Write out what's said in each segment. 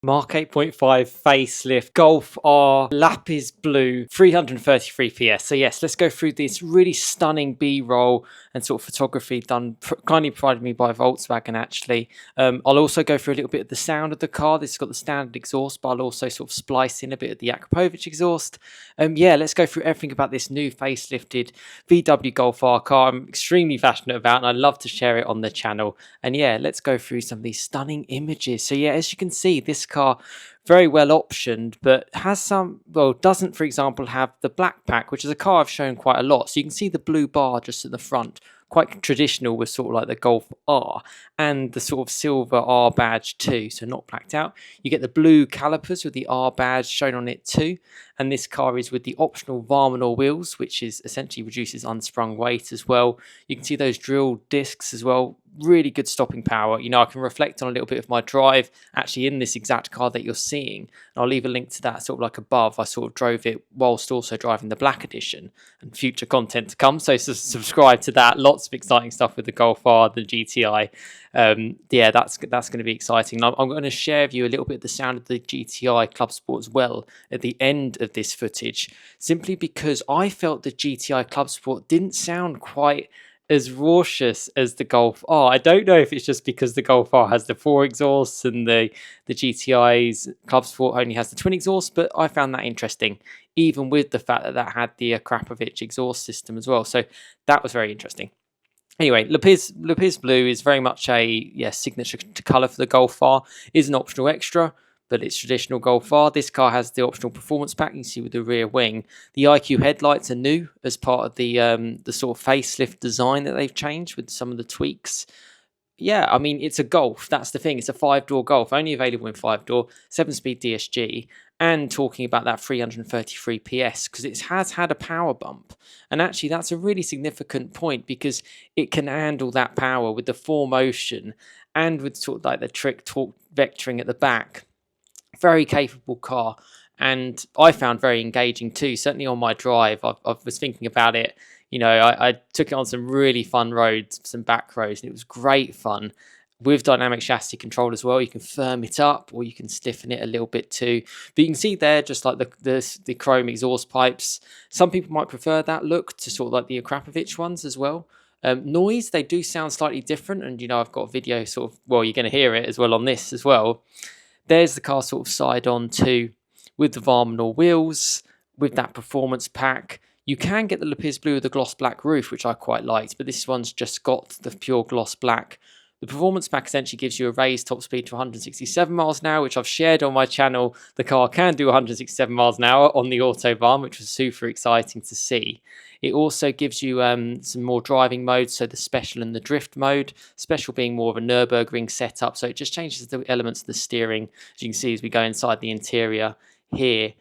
Mark 8.5 Facelift Golf R Lapiz Blue 333 PS. So yes, let's go through this really stunning B-roll and sort of photography done kindly provided me by Volkswagen actually. I'll also go through a little bit of the sound of the car. This has got the standard exhaust, but I'll also sort of splice in a bit of the Akrapovic exhaust. Yeah, let's go through everything about this new facelifted VW Golf R car. I'm extremely passionate about and I'd love to share it on the channel. And yeah, let's go through some of these stunning images. So yeah, as you can see, this car very well optioned, but has some, well, doesn't, for example, have the black pack, which is a car I've shown quite a lot. So you can see the blue bar just at the front, quite traditional with sort of like the Golf R, and the sort of silver R badge too, so not blacked out. You get the blue calipers with the R badge shown on it too, and this car is with the optional Varminor wheels, which is essentially reduces unsprung weight as well. You can see those drilled discs as well. Really good stopping power. You know, I can reflect on a little bit of my drive actually in this exact car that you're seeing. And I'll leave a link to that sort of like above. I sort of drove it whilst also driving the black edition, and future content to come. So subscribe to that. Lots of exciting stuff with the Golf R, the GTI. Yeah, that's going to be exciting. I'm going to share with you a little bit of the sound of the GTI Clubsport as well at the end of this footage, simply because I felt the GTI Clubsport didn't sound quite as raucous as the Golf R. I don't know if it's just because the Golf R has the 4 exhausts and the GTI's Clubsport only has the twin exhaust, but I found that interesting, even with the fact that that had the Akrapovic exhaust system as well. So that was very interesting. Anyway, Lapiz Blue is very much a signature to colour for the Golf R. Is an optional extra, but it's traditional Golf R. This car has the optional performance pack you can see with the rear wing. The IQ headlights are new as part of the sort of facelift design that they've changed with some of the tweaks. Yeah, I mean, it's a Golf. That's the thing. It's a 5-door Golf, only available in 5-door, 7-speed DSG, and talking about that 333 PS, because it has had a power bump. And actually, that's a really significant point, because it can handle that power with the 4Motion and with sort of like the trick torque vectoring at the back. Very capable car, and I found very engaging too. Certainly on my drive, I was thinking about it. You know, I took it on some really fun roads, some back roads, and it was great fun with dynamic chassis control as well. You can firm it up or you can stiffen it a little bit too. But you can see there, just like the chrome exhaust pipes. Some people might prefer that look to sort of like the Akrapovic ones as well. Noise, they do sound slightly different, and you know, I've got a video sort of, well, you're going to hear it as well on this as well. There's the car sort of side on too, with the Varminor wheels, with that performance pack. You can get the Lapiz Blue with the gloss black roof, which I quite liked, but this one's just got the pure gloss black. The performance pack essentially gives you a raised top speed to 167 miles an hour, which I've shared on my channel. The car can do 167 miles an hour on the Autobahn, which was super exciting to see. It also gives you some more driving modes, so the special and the drift mode. Special being more of a Nürburgring setup, so it just changes the elements of the steering, as you can see as we go inside the interior here.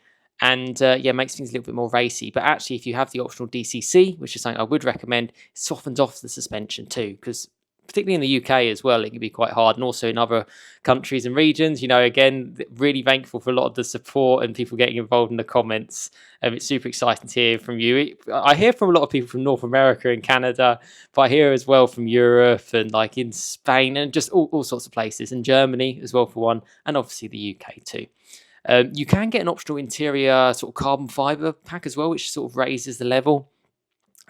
And yeah, makes things a little bit more racy. But actually, if you have the optional DCC, which is something I would recommend, it softens off the suspension too, because particularly in the UK as well, it can be quite hard, and also in other countries and regions. You know, again, really thankful for a lot of the support and people getting involved in the comments. It's super exciting to hear from you. I hear from a lot of people from North America and Canada, but I hear as well from Europe and like in Spain and just all sorts of places, and Germany as well for one, and obviously the UK too. You can get an optional interior sort of carbon fiber pack as well, which sort of raises the level.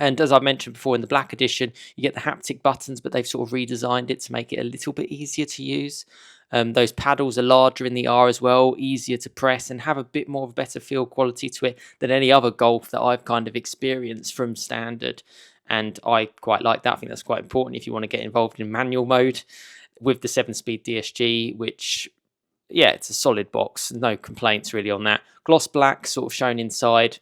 And as I mentioned before, in the black edition, you get the haptic buttons, but they've sort of redesigned it to make it a little bit easier to use. Those paddles are larger in the R as well, easier to press, and have a bit more of a better feel quality to it than any other Golf that I've kind of experienced from standard. And I quite like that. I think that's quite important if you want to get involved in manual mode with the 7-speed DSG, which, yeah, it's a solid box. No complaints really on that. Gloss black sort of shown inside.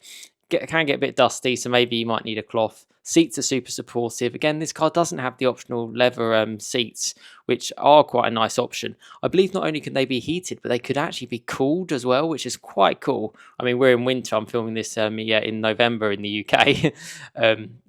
Can get a bit dusty, so maybe you might need a cloth. Seats are super supportive. Again, this car doesn't have the optional leather seats, which are quite a nice option. I believe not only can they be heated, but they could actually be cooled as well, which is quite cool. I mean, we're in winter. I'm filming this in November in the UK.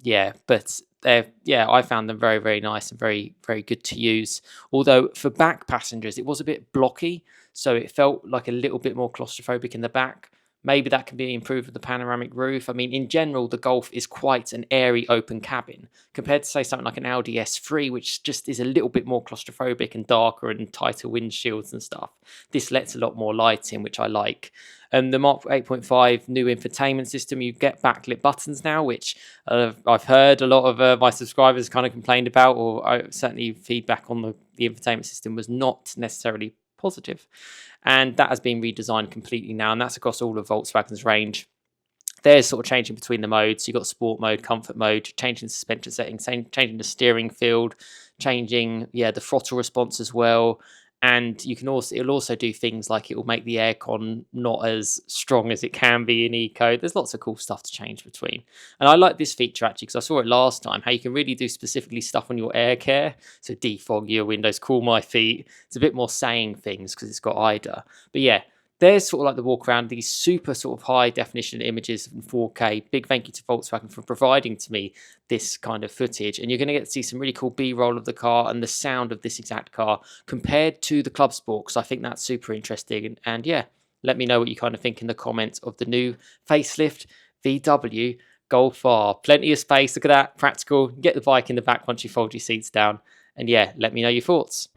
Yeah, but I found them very, very nice and very, very good to use. Although for back passengers, it was a bit blocky, so it felt like a little bit more claustrophobic in the back. Maybe that can be improved with the panoramic roof. I mean, in general, the Golf is quite an airy open cabin compared to, say, something like an Audi S3, which just is a little bit more claustrophobic and darker and tighter windshields and stuff. This lets a lot more light in, which I like. And the Mark 8.5 new infotainment system, you get backlit buttons now, which I've heard a lot of my subscribers kind of complained about, or certainly feedback on the infotainment system was not necessarily positive. And that has been redesigned completely now, and that's across all of Volkswagen's range. There's sort of changing between the modes. You've got sport mode, comfort mode, changing the suspension settings, changing the steering field, changing the throttle response as well. And it'll also do things like it will make the aircon not as strong as it can be in Eco. There's lots of cool stuff to change between. And I like this feature actually because I saw it last time, how you can really do specifically stuff on your air care. So defog your windows, cool my feet. It's a bit more saying things because it's got IDA. But yeah, there's sort of like the walk around, these super sort of high definition images in 4K. Big thank you to Volkswagen for providing to me this kind of footage. And you're going to get to see some really cool B-roll of the car and the sound of this exact car compared to the Clubsport, because I think that's super interesting. And yeah, let me know what you kind of think in the comments of the new facelift VW Golf R. Plenty of space, look at that, practical. Get the bike in the back once you fold your seats down. And yeah, let me know your thoughts.